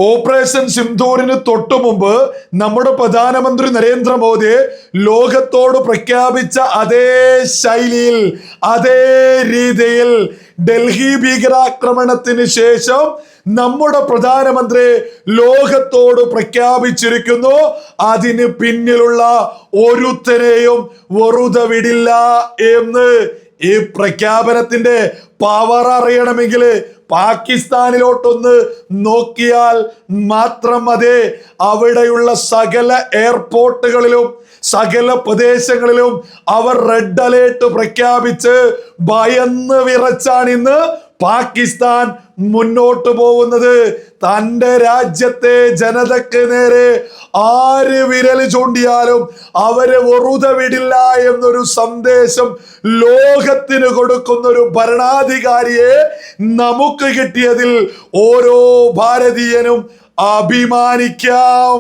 Operation സിന്ദൂറിന് തൊട്ടു മുമ്പ് നമ്മുടെ പ്രധാനമന്ത്രി നരേന്ദ്രമോദി ലോകത്തോട് പ്രഖ്യാപിച്ച അതേ ശൈലിയിൽ, അതേ രീതിയിൽ ഡൽഹി ഭീകരാക്രമണത്തിന് ശേഷം നമ്മുടെ പ്രധാനമന്ത്രി ലോകത്തോട് പ്രഖ്യാപിച്ചിരിക്കുന്നു, അതിന് പിന്നിലുള്ള ഒരുത്തരെയും വെറുതെ വിടില്ല എന്ന്. ഈ പ്രഖ്യാപനത്തിന്റെ പവർ അറിയണമെങ്കിൽ പാകിസ്ഥാനിലോട്ടൊന്ന് നോക്കിയാൽ മാത്രം മതി. അവിടെയുള്ള സകല എയർപോർട്ടുകളിലും സകല പ്രദേശങ്ങളിലും അവർ റെഡ് അലേർട്ട് പ്രഖ്യാപിച്ച് ഭയന്ന് വിറച്ചാണ് ഇന്ന് പാകിസ്ഥാൻ മുന്നോട്ട് പോകുന്നത്. തൻ്റെ രാജ്യത്തെ ജനതയ്ക്ക് നേരെ ആര് വിരൽ ചൂണ്ടിയാലും അവരെ വെറുതെ വിടില്ല എന്നൊരു സന്ദേശം ലോകത്തിന് കൊടുക്കുന്ന ഒരു ഭരണാധികാരിയെ നമുക്ക് കിട്ടിയതിൽ ഓരോ ഭാരതീയനും അഭിമാനിക്കാം.